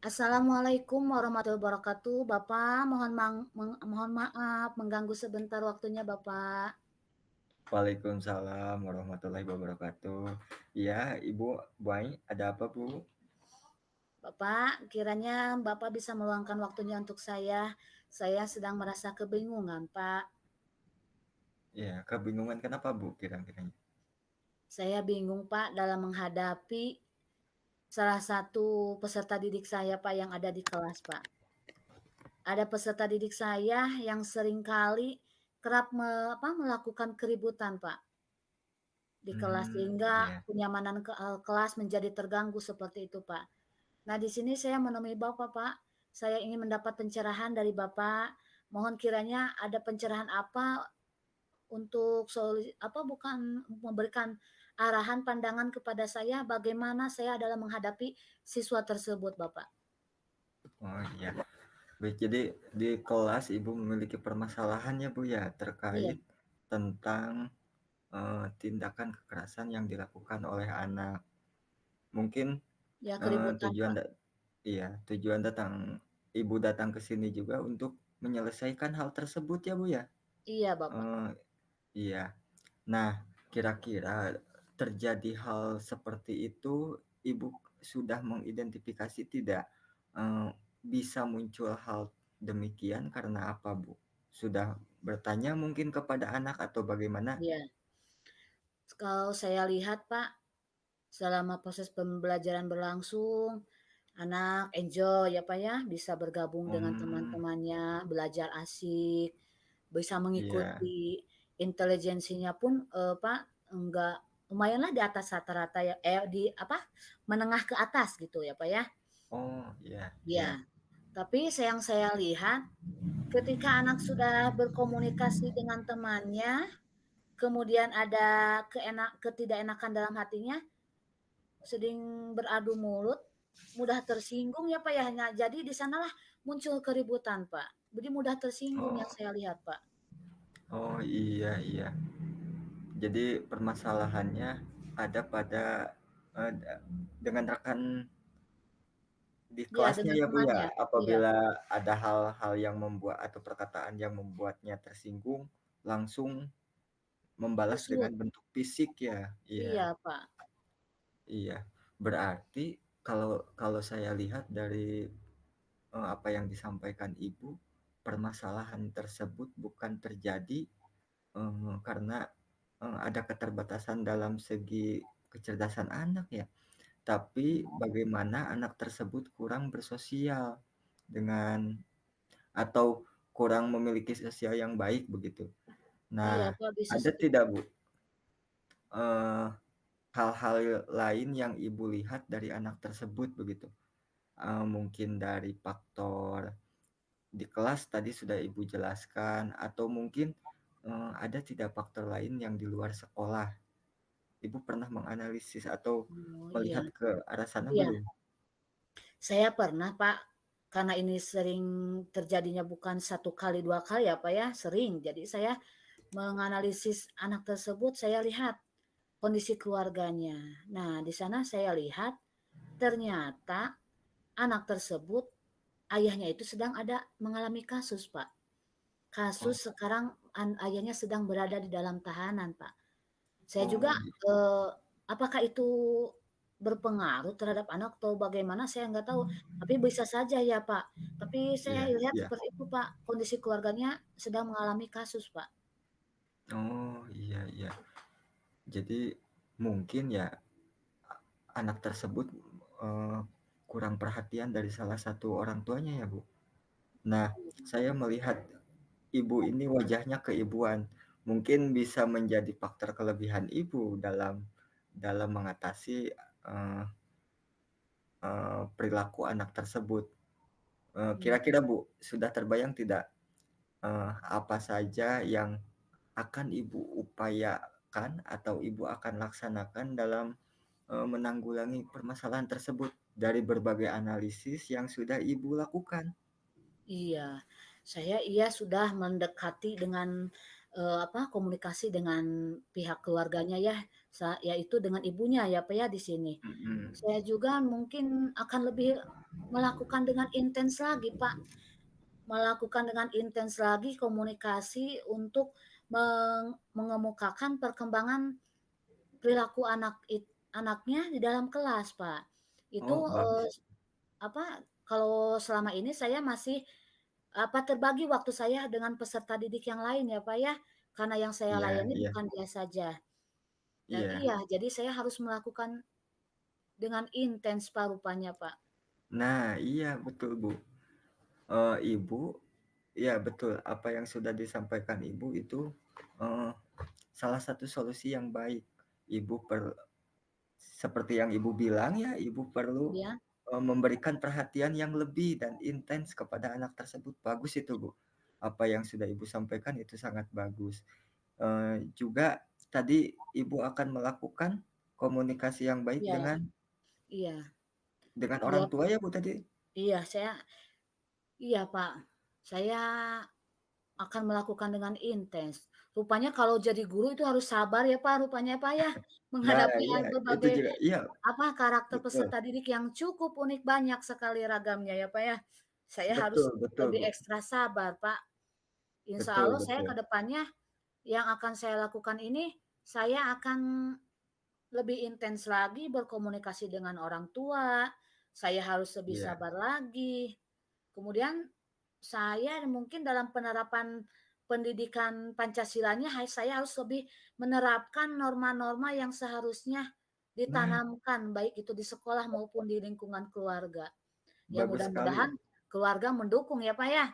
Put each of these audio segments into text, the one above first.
Assalamualaikum warahmatullahi wabarakatuh. Bapak, mohon maaf mengganggu sebentar waktunya, Bapak. Waalaikumsalam warahmatullahi wabarakatuh. Iya, Ibu Buai, ada apa, Bu? Bapak, kiranya Bapak bisa meluangkan waktunya untuk saya. Saya sedang merasa kebingungan, Pak. Iya, kebingungan kenapa, Bu, kira-kiranya? Saya bingung, Pak, dalam menghadapi salah satu peserta didik saya, Pak, yang ada di kelas, Pak. Ada peserta didik saya yang seringkali kerap melakukan keributan, Pak, di kelas sehingga Iya. kenyamanan kelas menjadi terganggu seperti itu, Pak. Nah, di sini saya menemui Bapak, Pak. Saya ingin mendapat pencerahan dari Bapak. Mohon kiranya ada pencerahan apa untuk bukan memberikan arahan pandangan kepada saya bagaimana saya dalam menghadapi siswa tersebut, Bapak. Oh, iya. Baik, jadi di kelas Ibu memiliki permasalahan ya, Bu, ya, Iya, terkait tentang tindakan kekerasan yang dilakukan oleh anak. Mungkin ya keributan, tujuan Pak. iya, tujuan datang Ibu datang ke sini juga untuk menyelesaikan hal tersebut ya, Bu, ya? Iya, Bapak. Eee, iya. Nah, kira-kira terjadi hal seperti itu, Ibu sudah mengidentifikasi tidak, eee, bisa muncul hal demikian karena apa, Bu? Sudah bertanya mungkin kepada anak atau bagaimana? Iya. Kalau saya lihat, Pak, selama proses pembelajaran berlangsung, anak enjoy ya, Pak, ya, bisa bergabung dengan Mmm, teman-temannya, belajar asik, bisa iya. mengikuti, intelijensinya pun, Pak, enggak lumayanlah di atas rata-rata ya menengah ke atas gitu ya, Pak, ya. Oh, iya Iya, iya. tapi yang saya lihat ketika anak sudah berkomunikasi dengan temannya, kemudian ada ketidakenakan dalam hatinya, sering beradu mulut, mudah tersinggung ya, Pak, ya. Nah, jadi di sanalah muncul keributan, Pak. Jadi mudah tersinggung yang Oh saya lihat, Pak. oh, iya iya. Jadi permasalahannya ada pada, da dengan rekan di Iya, kelasnya dengan ya, Bu, ya? temannya. Iya, Apabila ada hal-hal yang membuat atau perkataan yang membuatnya tersinggung, langsung membalas dengan kusut. bentuk fisik ya? Iya Iya, Pak. iya. Berarti kalau kalau saya lihat dari, apa yang disampaikan Ibu, permasalahan tersebut bukan terjadi, karena, ada keterbatasan dalam segi kecerdasan anak ya? Tapi bagaimana anak tersebut kurang bersosial dengan atau kurang memiliki sosial yang baik begitu. Iya, Nah, Pak, bisa ada seperti tidak Bu, eee, hal-hal lain yang Ibu lihat dari anak tersebut begitu? Mungkin dari faktor di kelas tadi sudah Ibu jelaskan atau mungkin, ada tidak faktor lain yang di luar sekolah? Ibu pernah menganalisis atau oh, iya. melihat ke arah sana Iya, belum? saya pernah, Pak, karena ini sering terjadinya bukan satu kali, 2 kali ya, Pak, ya, sering. Jadi saya menganalisis anak tersebut, saya lihat kondisi keluarganya. Nah, di sana saya lihat ternyata anak tersebut ayahnya itu sedang ada mengalami kasus, Pak. Oh Kasus sekarang ayahnya sedang berada di dalam tahanan, Pak. Saya juga, oh, eee, apakah itu berpengaruh terhadap anak atau bagaimana saya nggak tahu, tapi bisa saja ya, Pak. Tapi saya iya lihat iya. seperti itu, Pak, kondisi keluarganya sedang mengalami kasus, Pak. Oh, iya iya. Jadi mungkin ya anak tersebut, eee, kurang perhatian dari salah satu orang tuanya ya, Bu? Nah, saya melihat ibu ini wajahnya keibuan, mungkin bisa menjadi faktor kelebihan ibu dalam dalam mengatasi, eee perilaku anak tersebut. Iya, Kira-kira Bu, sudah terbayang tidak, apa saja yang akan Ibu upayakan atau Ibu akan laksanakan dalam, menanggulangi permasalahan tersebut dari berbagai analisis yang sudah Ibu lakukan? iya. Saya sudah mendekati dengan komunikasi dengan pihak keluarganya ya, yaitu dengan ibunya ya, Pak, ya, di sini. Mhm. Saya juga mungkin akan lebih melakukan dengan intens lagi, Pak, melakukan dengan intens lagi komunikasi untuk mengemukakan perkembangan perilaku anaknya di dalam kelas, Pak. Itu, Oh, bagus. kalau selama ini saya masih, terbagi waktu saya dengan peserta didik yang lain ya, Pak, ya, karena yang saya Iya layani iya bukan dia saja. Dan iya. iya, jadi saya harus melakukan dengan intens, Pak, rupanya, Pak. Nah, iya betul, Bu. Ibu iya betul, apa yang sudah disampaikan Ibu itu, eee, salah satu solusi yang baik. Ibu per Seperti yang Ibu bilang ya, Ibu perlu, Iya memberikan perhatian yang lebih dan intens kepada anak tersebut. Bagus itu, Bu. Apa yang sudah Ibu sampaikan itu sangat bagus. Juga tadi Ibu akan melakukan komunikasi yang baik iya iya dengan iya orang tua ya, Bu, tadi? iya, iya, Pak, saya akan melakukan dengan intens. Rupanya kalau jadi guru itu harus sabar ya, Pak, rupanya, Pak, ya, Nah, menghadapi iya, itu berbagai, juga iya, karakter betul. peserta didik yang cukup unik, banyak sekali ragamnya ya, Pak, ya. Saya harus Betul betul, lebih Bu. ekstra sabar, Pak. Insya Betul Allah saya ke betul. depannya yang akan saya lakukan ini, saya akan lebih intens lagi berkomunikasi dengan orang tua, saya harus lebih Iya. sabar lagi. Kemudian saya mungkin dalam penerapan pendidikan Pancasilanya, saya harus lebih menerapkan norma-norma yang seharusnya Nah, ditanamkan, baik itu di sekolah maupun di lingkungan keluarga. Ya bagus sekali. mudah-mudahan keluarga mendukung ya, Pak, ya,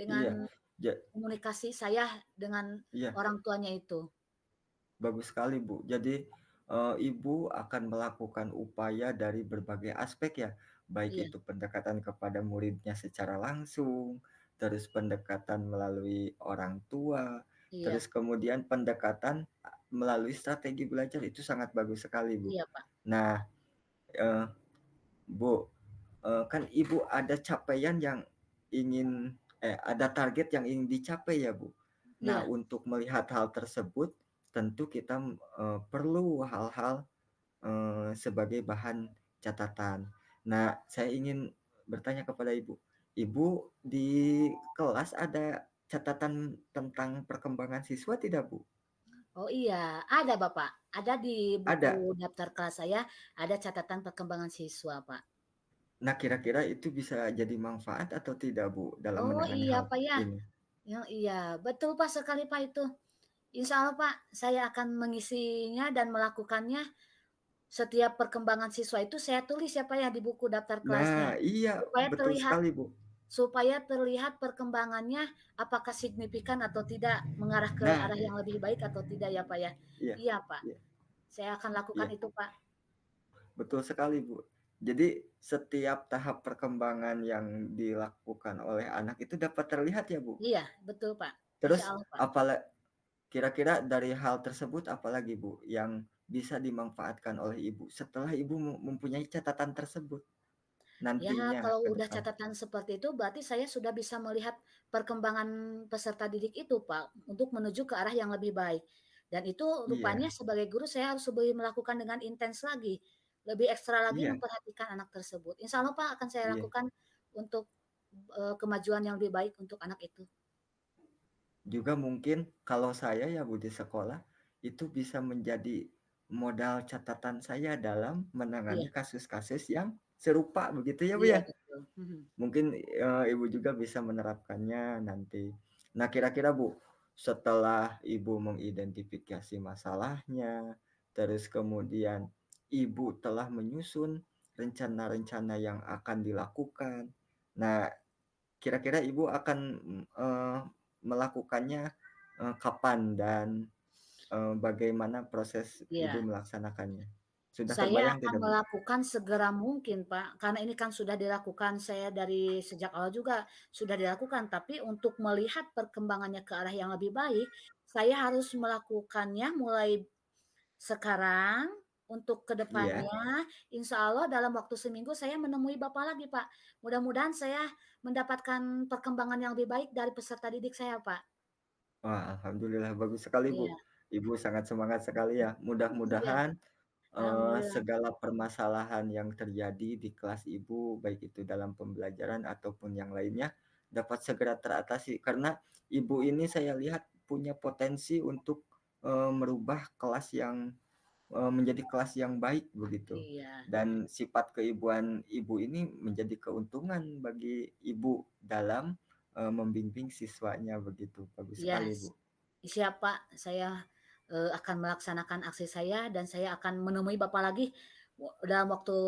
Iya, dengan ja komunikasi saya dengan iya, orang tuanya itu. bagus sekali, Bu. Jadi, Ibu akan melakukan upaya dari berbagai aspek ya, baik Iya itu pendekatan kepada muridnya secara langsung, terus pendekatan melalui orang tua, terus iya kemudian pendekatan melalui strategi belajar, itu sangat bagus sekali, Bu. iya, Pak. Nah, eee, Bu, kan Ibu ada capaian yang ada target yang ingin dicapai ya, Bu. Nah, Iya untuk melihat hal tersebut, tentu kita, perlu hal-hal, sebagai bahan catatan. Nah, saya ingin bertanya kepada Ibu, Ibu di kelas ada catatan tentang perkembangan siswa tidak, Bu? oh iya, ada Bapak, ada di Ada? buku daftar kelas saya, ada catatan perkembangan siswa, Pak. Nah, kira-kira itu bisa jadi manfaat atau tidak, Bu, dalam Oh menangani iya, hal Pak, ya. ini? Iya, betul, Pak, sekali, Pak, itu. Insya Allah, Pak, saya akan mengisinya dan melakukannya. Setiap perkembangan siswa itu saya tulis ya, Pak, ya, di buku daftar kelasnya, Nah, iya, supaya betul terlihat sekali, Bu. supaya terlihat perkembangannya apakah signifikan atau tidak, mengarah ke Nah, arah yang lebih baik atau tidak ya, Pak, ya. iya Iya, Pak, iya saya akan lakukan iya, itu, Pak. betul sekali, Bu. Jadi setiap tahap perkembangan yang dilakukan oleh anak itu dapat terlihat ya, Bu? Iya, betul, Pak. Insya Terus Allah, Pak. kira-kira dari hal tersebut apalagi, Bu, yang bisa dimanfaatkan oleh Ibu setelah Ibu mempunyai catatan tersebut Ya, nantinya kalau ke udah depan? catatan seperti itu berarti saya sudah bisa melihat perkembangan peserta didik itu, Pak, untuk menuju ke arah yang lebih baik. Dan itu rupanya Iya sebagai guru saya harus lebih melakukan dengan intens lagi, lebih ekstra lagi iya memperhatikan anak tersebut. Insya Allah, Pak, akan saya iya. lakukan untuk, kemajuan yang lebih baik untuk anak itu. Juga mungkin kalau saya ya Bu di sekolah, itu bisa menjadi modal catatan saya dalam menangani Iya kasus-kasus yang serupa begitu ya Bu iya ya? betul, mhm, Mungkin, Ibu juga bisa menerapkannya nanti. Nah kira-kira Bu, setelah Ibu mengidentifikasi masalahnya, terus kemudian Ibu telah menyusun rencana-rencana yang akan dilakukan. Nah kira-kira Ibu akan, melakukannya, kapan dan, bagaimana proses Ibu iya. melaksanakannya? Sudah Saya terbayang akan tidak, Bu? melakukan segera mungkin, Pak, karena ini kan sudah dilakukan saya dari sejak awal juga sudah dilakukan, tapi untuk melihat perkembangannya ke arah yang lebih baik, saya harus melakukannya mulai sekarang untuk ke Iya? depannya, insya Allah dalam waktu seminggu saya menemui Bapak lagi, Pak. Mudah-mudahan saya mendapatkan perkembangan yang lebih baik dari peserta didik saya, Pak. Wah, alhamdulillah bagus sekali, Iya Bu. Ibu sangat semangat sekali ya. iya, Mudah-mudahan, alhamdulillah. segala permasalahan yang terjadi di kelas Ibu, baik itu dalam pembelajaran ataupun yang lainnya, dapat segera teratasi. Karena Ibu ini saya lihat punya potensi untuk, merubah kelas yang menjadi kelas yang baik begitu. Iya, Dan sifat keibuan Ibu ini menjadi keuntungan bagi Ibu dalam, membimbing siswanya begitu. Bagus iya, sekali, Bu. siap Pak, saya, akan melaksanakan aksi saya dan saya akan menemui Bapak lagi dalam waktu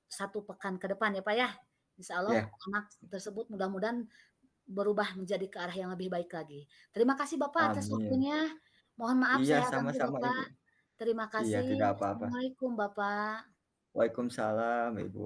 1 pekan ke depan ya, Pak, ya. Insya Allah Ya, anak tersebut mudah-mudahan berubah menjadi ke arah yang lebih baik lagi. Terima kasih Bapak atas amin. waktunya. Mohon maaf Iya, saya ganggu sama-sama, Bapak. Ibu. Terima Iya, kasih. tidak apa-apa. Assalamualaikum Bapak. Waalaikumsalam, Ibu.